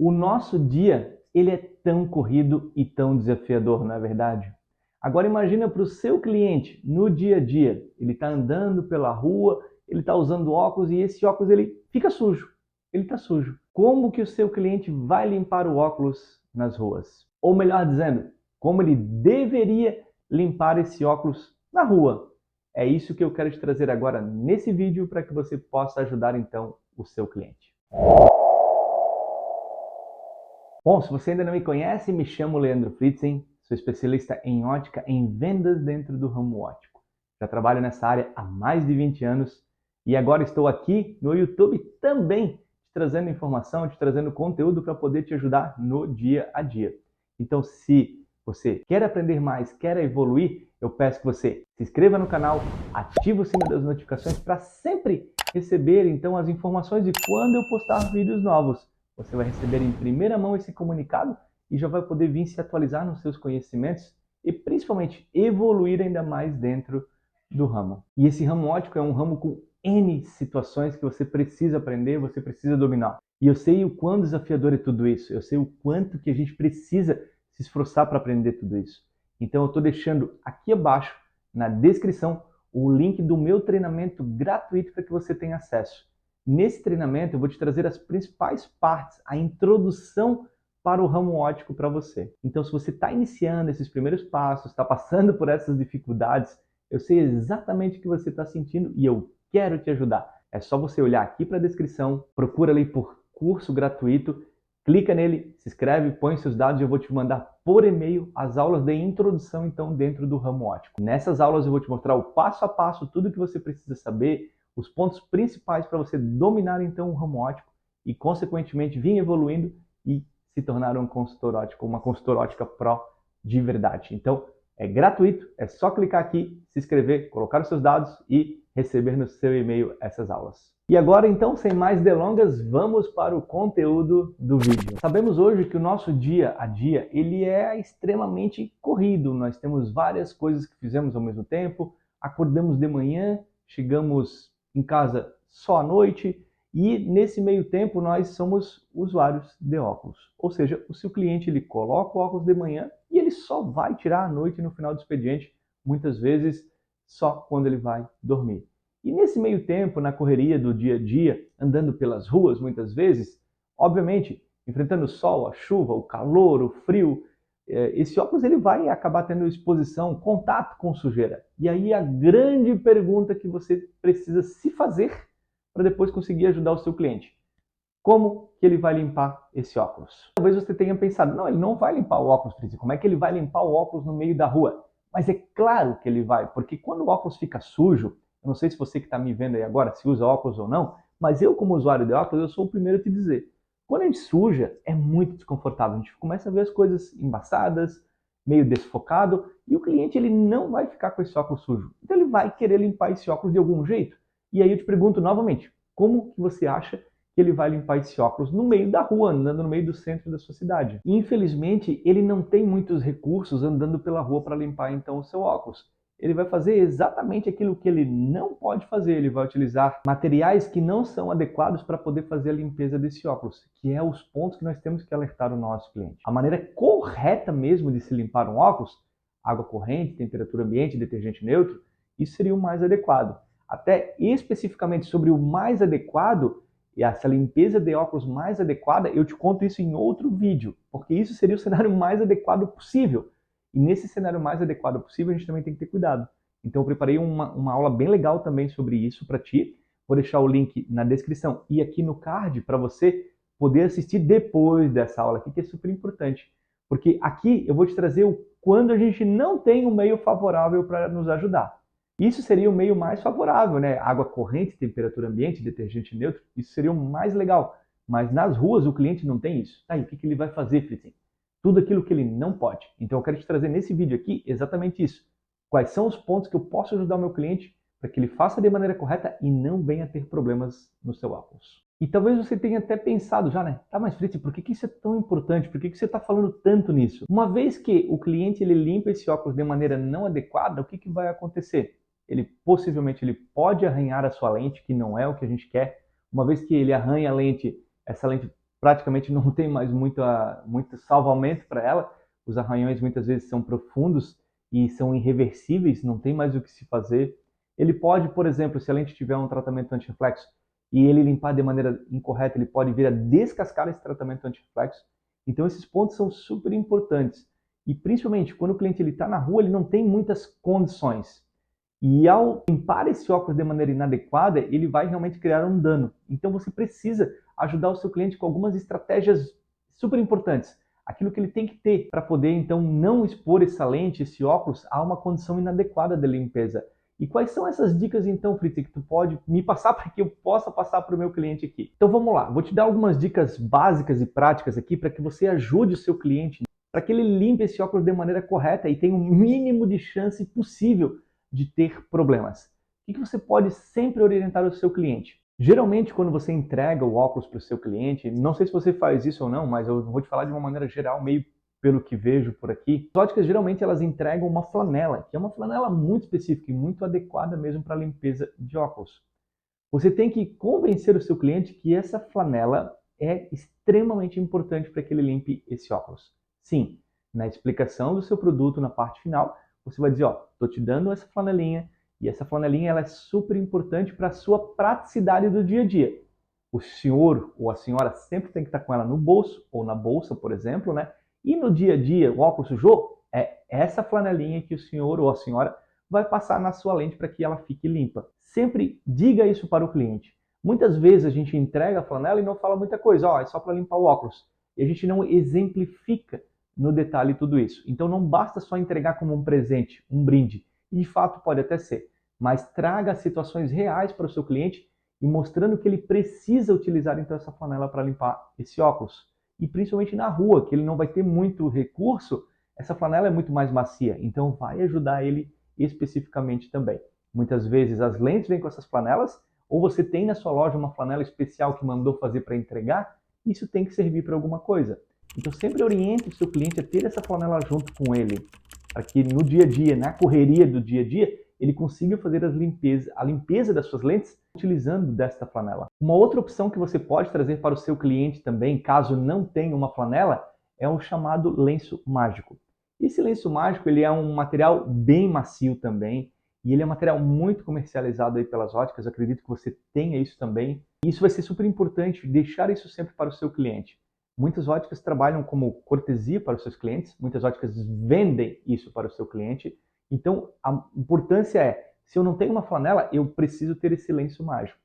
O nosso dia, ele é tão corrido e tão desafiador, não é verdade? Agora imagina para o seu cliente, no dia a dia, ele está andando pela rua, ele está usando óculos e esse óculos ele fica sujo, ele está sujo. Como que o seu cliente vai limpar o óculos nas ruas? Ou melhor dizendo, como ele deveria limpar esse óculos na rua? É isso que eu quero te trazer agora nesse vídeo para que você possa ajudar então o seu cliente. Bom, se você ainda não me conhece, me chamo Leandro Fritzen, sou especialista em ótica, em vendas dentro do ramo óptico. Já trabalho nessa área há mais de 20 anos e agora estou aqui no YouTube também te trazendo informação, te trazendo conteúdo para poder te ajudar no dia a dia. Então, se você quer aprender mais, quer evoluir, eu peço que você se inscreva no canal, ative o sino das notificações para sempre receber então as informações de quando eu postar vídeos novos. Você vai receber em primeira mão esse comunicado e já vai poder vir se atualizar nos seus conhecimentos e principalmente evoluir ainda mais dentro do ramo. E esse ramo óptico é um ramo com N situações que você precisa aprender, você precisa dominar. E eu sei o quão desafiador é tudo isso, eu sei o quanto que a gente precisa se esforçar para aprender tudo isso. Então eu estou deixando aqui abaixo, na descrição, o link do meu treinamento gratuito para que você tenha acesso. Nesse treinamento eu vou te trazer as principais partes, a introdução para o ramo óptico para você. Então se você está iniciando esses primeiros passos, está passando por essas dificuldades, eu sei exatamente o que você está sentindo e eu quero te ajudar. É só você olhar aqui para a descrição, procura ali por curso gratuito, clica nele, se inscreve, põe seus dados e eu vou te mandar por e-mail as aulas de introdução então dentro do ramo óptico. Nessas aulas eu vou te mostrar o passo a passo, tudo que você precisa saber, os pontos principais para você dominar então o ramo óptico e consequentemente vir evoluindo e se tornar um consultor óptico, uma consultora óptica pró de verdade. Então é gratuito, é só clicar aqui, se inscrever, colocar os seus dados e receber no seu e-mail essas aulas. E agora então, sem mais delongas, vamos para o conteúdo do vídeo. Sabemos hoje que o nosso dia a dia ele é extremamente corrido, nós temos várias coisas que fizemos ao mesmo tempo, acordamos de manhã, chegamos em casa só à noite e nesse meio tempo nós somos usuários de óculos. Ou seja, o seu cliente ele coloca o óculos de manhã e ele só vai tirar à noite no final do expediente, muitas vezes só quando ele vai dormir. E nesse meio tempo, na correria do dia a dia, andando pelas ruas muitas vezes, obviamente, enfrentando o sol, a chuva, o calor, o frio, esse óculos ele vai acabar tendo exposição, contato com sujeira. E aí a grande pergunta que você precisa se fazer para depois conseguir ajudar o seu cliente. Como que ele vai limpar esse óculos? Talvez você tenha pensado, não, ele não vai limpar o óculos, como é que ele vai limpar o óculos no meio da rua? Mas é claro que ele vai, porque quando o óculos fica sujo, eu não sei se você que está me vendo aí agora se usa óculos ou não, mas eu como usuário de óculos, eu sou o primeiro a te dizer. Quando a gente suja, é muito desconfortável. A gente começa a ver as coisas embaçadas, meio desfocado, e o cliente ele não vai ficar com esse óculos sujo. Então ele vai querer limpar esse óculos de algum jeito. E aí eu te pergunto novamente, como que você acha que ele vai limpar esse óculos no meio da rua, andando no meio do centro da sua cidade? Infelizmente, ele não tem muitos recursos andando pela rua para limpar então o seu óculos. Ele vai fazer exatamente aquilo que ele não pode fazer. Ele vai utilizar materiais que não são adequados para poder fazer a limpeza desse óculos, que é os pontos que nós temos que alertar o nosso cliente. A maneira correta mesmo de se limpar um óculos, água corrente, temperatura ambiente, detergente neutro, isso seria o mais adequado. Até especificamente sobre o mais adequado, e essa limpeza de óculos mais adequada, eu te conto isso em outro vídeo, porque isso seria o cenário mais adequado possível. E nesse cenário mais adequado possível, a gente também tem que ter cuidado. Então eu preparei uma aula bem legal também sobre isso para ti. Vou deixar o link na descrição e aqui no card para você poder assistir depois dessa aula aqui, que é super importante. Porque aqui eu vou te trazer o quando a gente não tem um meio favorável para nos ajudar. Isso seria o meio mais favorável, né? Água corrente, temperatura ambiente, detergente neutro, isso seria o mais legal. Mas nas ruas o cliente não tem isso. Tá, e o que ele vai fazer, Fritzen? Tudo aquilo que ele não pode. Então eu quero te trazer nesse vídeo aqui exatamente isso. Quais são os pontos que eu posso ajudar o meu cliente para que ele faça de maneira correta e não venha ter problemas no seu óculos. E talvez você tenha até pensado já, né? Tá, mas Fritzen, por que isso é tão importante? Por que você está falando tanto nisso? Uma vez que o cliente ele limpa esse óculos de maneira não adequada, o que vai acontecer? Ele possivelmente ele pode arranhar a sua lente, que não é o que a gente quer. Uma vez que ele arranha a lente, essa lente praticamente não tem mais muito salvamento para ela. Os arranhões muitas vezes são profundos e são irreversíveis, não tem mais o que se fazer. Ele pode, por exemplo, se a lente tiver um tratamento anti-reflexo e ele limpar de maneira incorreta, ele pode vir a descascar esse tratamento anti-reflexo. Então esses pontos são super importantes. E principalmente quando o cliente está na rua, ele não tem muitas condições. E ao limpar esse óculos de maneira inadequada, ele vai realmente criar um dano. Então você precisa ajudar o seu cliente com algumas estratégias super importantes. Aquilo que ele tem que ter para poder então não expor essa lente, esse óculos, a uma condição inadequada de limpeza. E quais são essas dicas então, Fritz, que tu pode me passar para que eu possa passar para o meu cliente aqui? Então vamos lá, vou te dar algumas dicas básicas e práticas aqui para que você ajude o seu cliente, para que ele limpe esse óculos de maneira correta e tenha o mínimo de chance possível de ter problemas. O que você pode sempre orientar o seu cliente? Geralmente, quando você entrega o óculos para o seu cliente, não sei se você faz isso ou não, mas eu vou te falar de uma maneira geral, meio pelo que vejo por aqui. As óticas geralmente elas entregam uma flanela, que é uma flanela muito específica e muito adequada mesmo para a limpeza de óculos. Você tem que convencer o seu cliente que essa flanela é extremamente importante para que ele limpe esse óculos. Sim, na explicação do seu produto, na parte final, você vai dizer, ó, estou te dando essa flanelinha, e essa flanelinha ela é super importante para a sua praticidade do dia a dia. O senhor ou a senhora sempre tem que estar com ela no bolso, ou na bolsa, por exemplo, né? E no dia a dia, o óculos sujou, é essa flanelinha que o senhor ou a senhora vai passar na sua lente para que ela fique limpa. Sempre diga isso para o cliente. Muitas vezes a gente entrega a flanela e não fala muita coisa, ó, é só para limpar o óculos. E a gente não exemplifica no detalhe tudo isso. Então não basta só entregar como um presente, um brinde. E de fato pode até ser. Mas traga situações reais para o seu cliente e mostrando que ele precisa utilizar então essa flanela para limpar esse óculos. E principalmente na rua, que ele não vai ter muito recurso, essa flanela é muito mais macia. Então vai ajudar ele especificamente também. Muitas vezes as lentes vêm com essas flanelas, ou você tem na sua loja uma flanela especial que mandou fazer para entregar, isso tem que servir para alguma coisa. Então sempre oriente o seu cliente a ter essa flanela junto com ele, para que no dia a dia, na correria do dia a dia, ele consiga fazer a limpeza das suas lentes utilizando desta flanela. Uma outra opção que você pode trazer para o seu cliente também, caso não tenha uma flanela, é o chamado lenço mágico. Esse lenço mágico ele é um material bem macio também, e ele é um material muito comercializado aí pelas óticas, eu acredito que você tenha isso também. E isso vai ser super importante, deixar isso sempre para o seu cliente. Muitas óticas trabalham como cortesia para os seus clientes, muitas óticas vendem isso para o seu cliente. Então, a importância é, se eu não tenho uma flanela, eu preciso ter esse lenço mágico.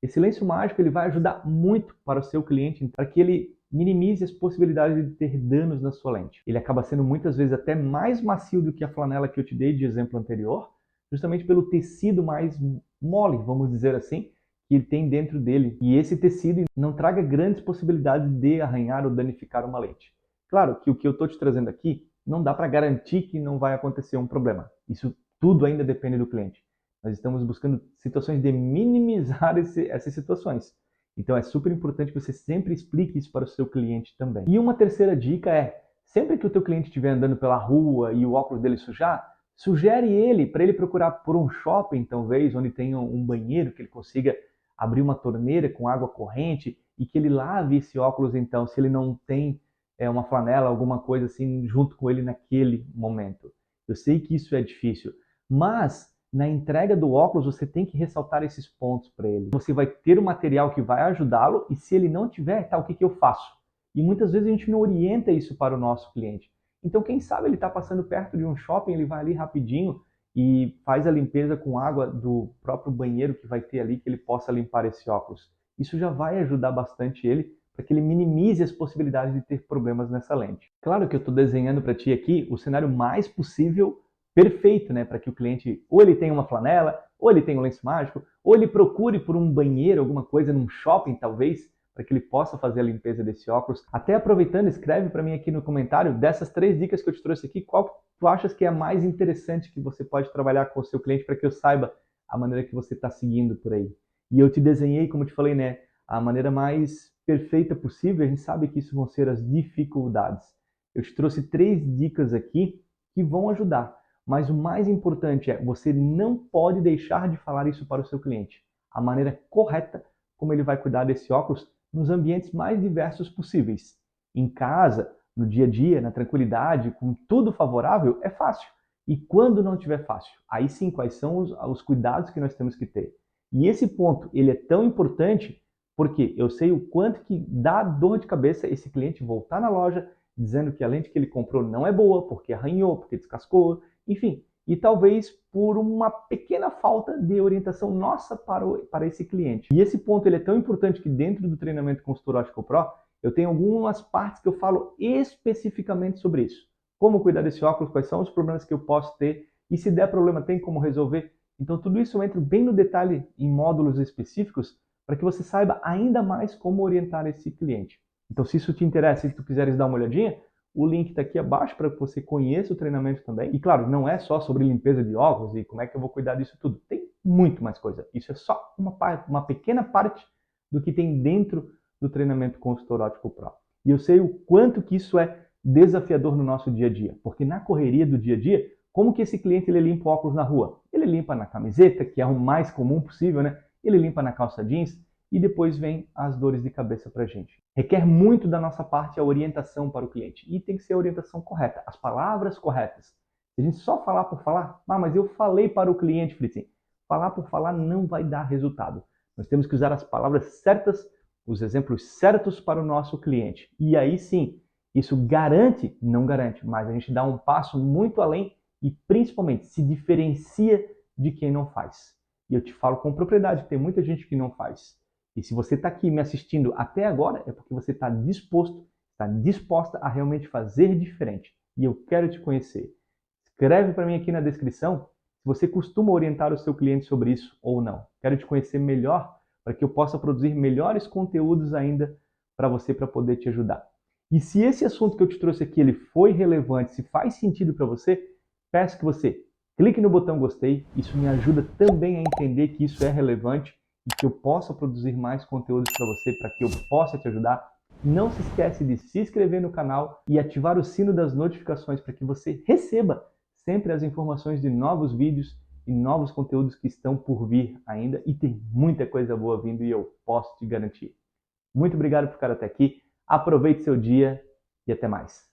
Esse lenço mágico ele vai ajudar muito para o seu cliente, para que ele minimize as possibilidades de ter danos na sua lente. Ele acaba sendo muitas vezes até mais macio do que a flanela que eu te dei de exemplo anterior, justamente pelo tecido mais mole, vamos dizer assim, que ele tem dentro dele. E esse tecido não traga grandes possibilidades de arranhar ou danificar uma lente. Claro que o que eu estou te trazendo aqui não dá para garantir que não vai acontecer um problema. Isso tudo ainda depende do cliente. Nós estamos buscando situações de minimizar essas situações. Então é super importante que você sempre explique isso para o seu cliente também. E uma terceira dica é, sempre que o teu cliente estiver andando pela rua e o óculos dele sujar, sugere ele para ele procurar por um shopping, talvez, onde tenha um banheiro, que ele consiga abrir uma torneira com água corrente e que ele lave esse óculos, então, se ele não tem uma flanela, alguma coisa assim, junto com ele naquele momento. Eu sei que isso é difícil, mas na entrega do óculos você tem que ressaltar esses pontos para ele. Você vai ter o material que vai ajudá-lo e se ele não tiver, tá, o que eu faço? E muitas vezes a gente não orienta isso para o nosso cliente. Então, quem sabe ele está passando perto de um shopping, ele vai ali rapidinho e faz a limpeza com água do próprio banheiro que vai ter ali, que ele possa limpar esse óculos. Isso já vai ajudar bastante ele para que ele minimize as possibilidades de ter problemas nessa lente. Claro que eu estou desenhando para ti aqui o cenário mais possível, perfeito, né, para que o cliente ou ele tenha uma flanela, ou ele tenha um lenço mágico, ou ele procure por um banheiro, alguma coisa num shopping talvez, para que ele possa fazer a limpeza desse óculos. Até aproveitando, escreve para mim aqui no comentário, dessas 3 dicas que eu te trouxe aqui, qual tu achas que é a mais interessante que você pode trabalhar com o seu cliente para que eu saiba a maneira que você está seguindo por aí. E eu te desenhei, como eu te falei, né, a maneira mais perfeita possível, a gente sabe que isso vão ser as dificuldades. Eu te trouxe 3 dicas aqui que vão ajudar, mas o mais importante é, você não pode deixar de falar isso para o seu cliente. A maneira correta como ele vai cuidar desse óculos nos ambientes mais diversos possíveis. Em casa, no dia a dia, na tranquilidade, com tudo favorável, é fácil. E quando não tiver fácil, aí sim, quais são os cuidados que nós temos que ter? E esse ponto, ele é tão importante porque eu sei o quanto que dá dor de cabeça esse cliente voltar na loja dizendo que a lente que ele comprou não é boa, porque arranhou, porque descascou, enfim. E talvez por uma pequena falta de orientação nossa para esse cliente. E esse ponto ele é tão importante que dentro do treinamento consultor óptico pro, eu tenho algumas partes que eu falo especificamente sobre isso. Como cuidar desse óculos, quais são os problemas que eu posso ter, e se der problema, tem como resolver. Então tudo isso eu entro bem no detalhe em módulos específicos para que você saiba ainda mais como orientar esse cliente. Então se isso te interessa e se tu quiseres dar uma olhadinha, o link está aqui abaixo para que você conheça o treinamento também. E claro, não é só sobre limpeza de óculos e como é que eu vou cuidar disso tudo. Tem muito mais coisa. Isso é só uma pequena parte do que tem dentro do treinamento consultor óptico pro. E eu sei o quanto que isso é desafiador no nosso dia a dia. Porque na correria do dia a dia, como que esse cliente ele limpa o óculos na rua? Ele limpa na camiseta, que é o mais comum possível, né? Ele limpa na calça jeans e depois vem as dores de cabeça para a gente. Requer muito da nossa parte a orientação para o cliente e tem que ser a orientação correta, as palavras corretas. Se a gente só falar por falar, mas eu falei para o cliente, Fritzen, falar por falar não vai dar resultado. Nós temos que usar as palavras certas, os exemplos certos para o nosso cliente. E aí sim, isso garante, não garante, mas a gente dá um passo muito além e principalmente se diferencia de quem não faz. E eu te falo com propriedade, tem muita gente que não faz. E se você está aqui me assistindo até agora, é porque você está disposto, está disposta a realmente fazer diferente. E eu quero te conhecer. Escreve para mim aqui na descrição se você costuma orientar o seu cliente sobre isso ou não. Quero te conhecer melhor para que eu possa produzir melhores conteúdos ainda para você, para poder te ajudar. E se esse assunto que eu te trouxe aqui ele foi relevante, se faz sentido para você, peço que você clique no botão gostei. Isso me ajuda também a entender que isso é relevante e que eu possa produzir mais conteúdos para você, para que eu possa te ajudar. Não se esquece de se inscrever no canal e ativar o sino das notificações para que você receba sempre as informações de novos vídeos e novos conteúdos que estão por vir ainda. E tem muita coisa boa vindo e eu posso te garantir. Muito obrigado por ficar até aqui. Aproveite seu dia e até mais.